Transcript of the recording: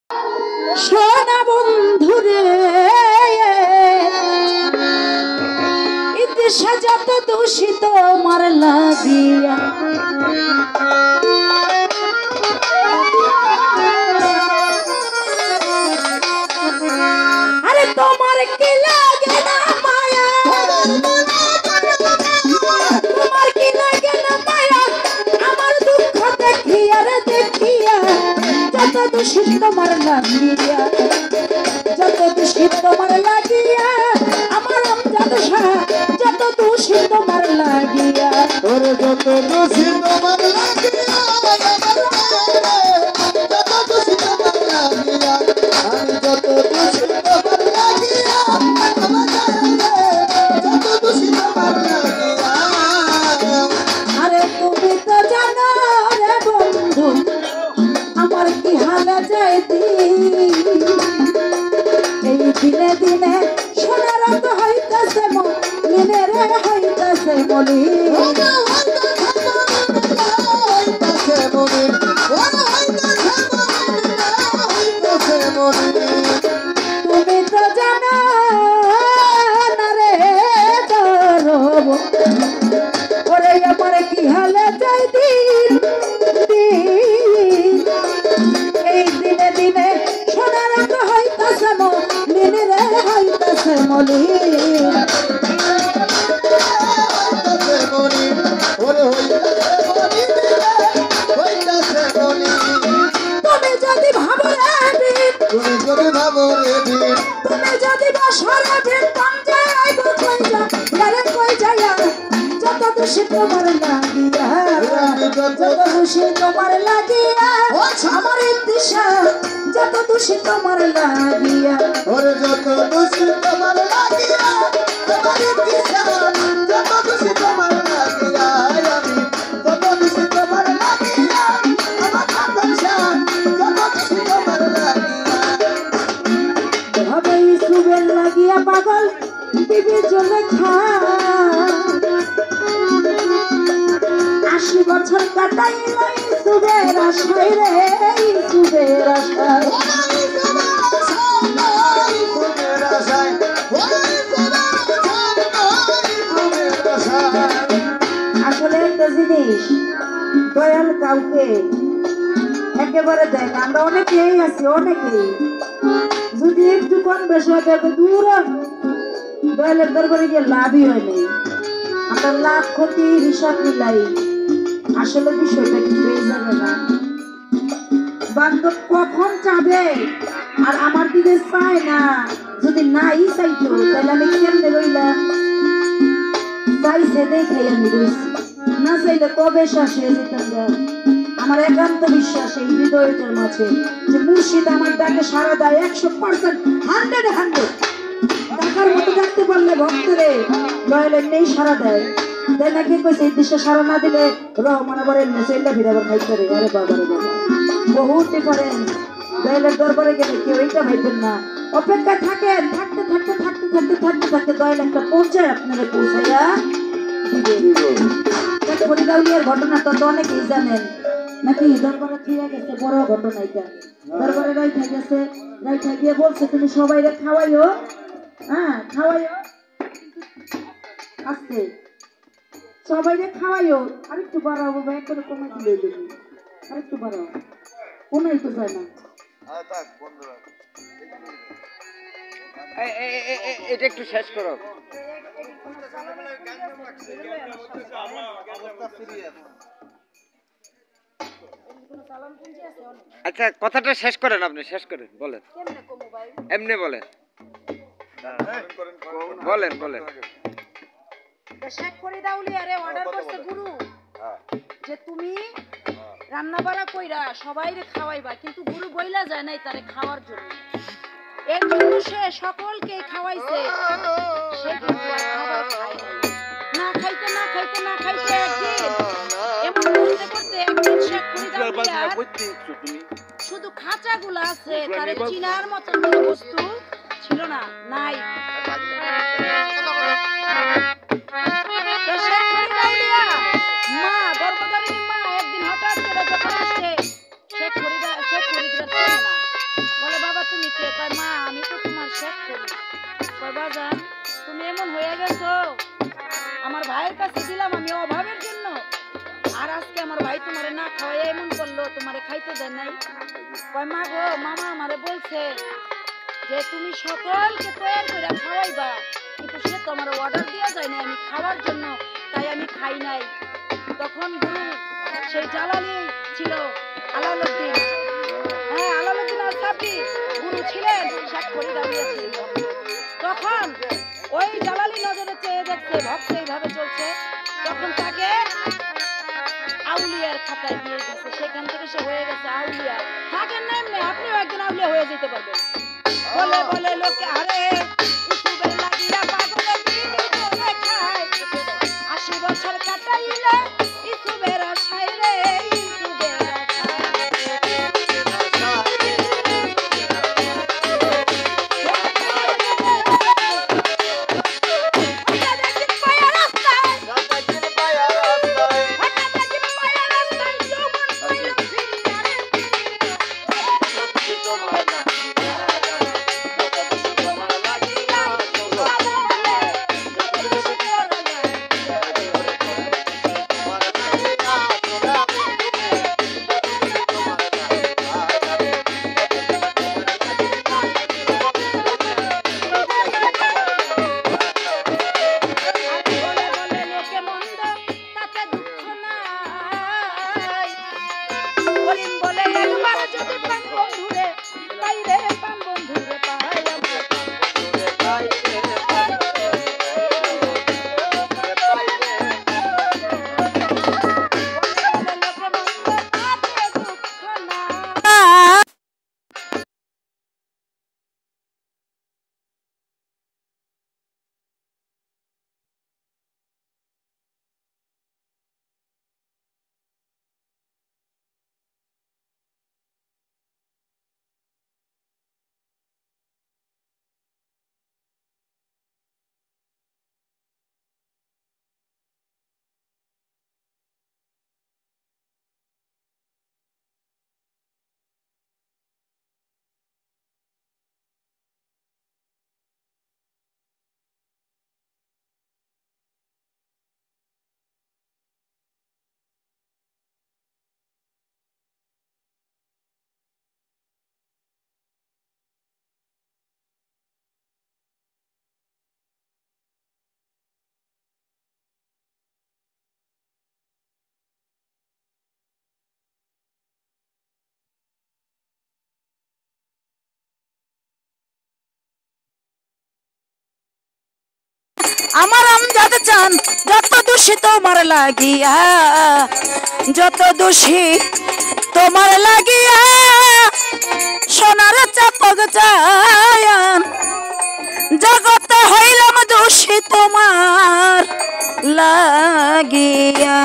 সোনা বন্ধুরে ইতিহাস যত দূষিত মার লাগিয়া আরে তোমার কি লাগে না মায়া তোমার কি লাগে না মায়া আমার দুঃখ দেখিয়া রে দেখিয়া যত দূষিত তোমার লাগিয়া যত দূষিত তোমার লাগিয়া আমার আমজাদ শাহ যত দূষিত তোমার লাগিয়া ওরে যত দূষিত তোমার লাগিয়া যত দূষিত তোমার লাগিয়া আমি যত দূষিত তোমার লাগিয়া যত দূষিত তোমার লাগিয়া আরে তুমি তো জানো রে বন্ধু আমার কি হালে যাইতি এই দিনে দিনে সোনার রঙ হইতাছে মলিনে রে হইতাছে মলি তুমি তো জানো না রে দরব ওরে আমার কি হালে যাইতি এই দিনে দিনে সোনার রঙ হইতাছে মলিনে রে হইতাছে মলি তুমি যদি ভাবো রে তুমি যদি ভাবো রে দিন তুমি যদি বসরে দিন পঞ্জায় আইব কই যা গেলে কই যায়া যত দোষী তোমার লাগিয়া যত দোষী তোমার লাগিয়া আমার দিশা যত দোষী তোমার লাগিয়া ওরে যত দূষিত তোমার লাগিয়া তোমার দিশা যত দূষিত তোমার লাগিয়া আমি যত দূষিত তোমার লাগিয়া আমার দিশা যত দূষিত তোমার লাগিয়া হবে ইসুবের লাগিয়া পাগল বিবি জলে খা 80 বছর কাটাইল ইসুবের আশায় রে ইসুবের আশায় আসলে একটা জিনিস দয়াল কাউকে একেবারে দেখ আমরা অনেকেই আছি অনেকেই যদি একটু কম বেশি হয় তাহলে দূর দয়ালের দরবারে গিয়ে লাভই হয়নি আমরা লাভ ক্ষতি হিসাব মিলাই আসলে বিষয়টা কিন্তু এই যাবে না বান্ধব কখন চাবে আর আমার দিকে চায় না যদি নাই চাইতো তাহলে আমি কেমনে রইলাম চাইছে দেখে আমি রইছি না চাইলে কবে শেষ হয়ে যেতাম গা। আমার একান্ত বিশ্বাস এই হৃদয়টার মাঝে যে মুর্শিদ আমার ডাকে সারা দেয় 100% 100 টাকার মতো ডাকতে পারলে ভক্তরে দয়ালের নেই সারা দেয় তাই নাকি কইছে এই দেশে সারা না দিলে রহমান আবার এমনি চাইলে ভিড়াবার খাইতে রে আরে বাবা রে বাবা বহুত ডিফারেন্স দয়ালের দরবারে গেলে কেউ এইটা ভাববেন না অপেক্ষায় থাকেন থাকতে থাকতে থাকতে থাকতে থাকতে থাকতে দয়াল একটা পর্যায়ে আপনারা পৌঁছাইয়া দিবে ফরিদাউলিয়ার ঘটনা তো অনেকেই জানেন নাকি দরবারে ফিরে গেছে বড় ঘটনা এটা দরবারে রাইখা গেছে রাইখা গিয়ে বলছে তুমি সবাই খাওয়াইও হ্যাঁ খাওয়াইও আস্তে সবাই খাওয়াইও আরেকটু বাড়াও বাবা একবারে কমে দিলে দেবি আরেকটু বাড়াও কোনাই তো যায় না এটা একটু শেষ করো আচ্ছা কথাটা শেষ করেন আপনি শেষ করেন বলেন এমনি বলেন বলেন বলেন শেখ ফরিদাউলিয়ারে অর্ডার করছে গুরু যে তুমি রান্না বাড়া কইরা সবাইরে খাওয়াইবা কিন্তু গুরু বইলা যায় নাই তারে খাওয়ার জন্য এই জন্য সে সকলকে খাওয়াইছে সে কিন্তু আর খাবার খায় না না খাইতে না খাইতে না খাইতে একদিন এমন করতে করতে একদিন শেখ ফরিদাউলিয়ার শুধু খাঁচাগুলো আছে তারে চিনার মতো কোনো বস্তু ছিল না নাই করি। কয় বাজান তুমি এমন হয়ে গেছো, আমার ভাইয়ের কাছে দিলাম আমি অভাবের জন্য, আর আজকে আমার ভাই তোমারে না খাওয়াই এমন করলো, তোমারে খাইতে দেয় নাই। কয় মা গো, মামা আমারে বলছে যে তুমি সকলকে তৈরি করে খাওয়াইবা, কিন্তু সে তো আমার অর্ডার দেওয়া যায় না আমি খাওয়ার জন্য, তাই আমি খাই নাই। তখন গুরু সেই জালালি ছিল আলাউদ্দিন, হ্যাঁ আলাউদ্দিন আল সাবরি গুরু ছিলেন, স্বাক্ষরী দাঁড়িয়েছিলেন। তখন ওই জালালি নজরে চেয়ে দেখছে ভক্ত এইভাবে চলছে, তখন তাকে আউলিয়ার খাতায় দিয়ে দিচ্ছে, সেখান থেকে সে হয়ে গেছে আউলিয়া। থাকেন না এমনি, আপনিও একদিন আউলিয়া হয়ে যেতে পারবেন। বলে বলে লোকে আরে ইসুবের লাগিয়া পাগলে বিড়ি করে খায়, 80 বছর কাটাইলে ইসুবের আশায় রে, ইসুবের আমার আমজাদ চান যত দোষী তোমার লাগিয়া, যত দোষী তোমার লাগিয়া, সোনার চাপক চায়ান জগতে হইলাম দোষী তোমার লাগিয়া।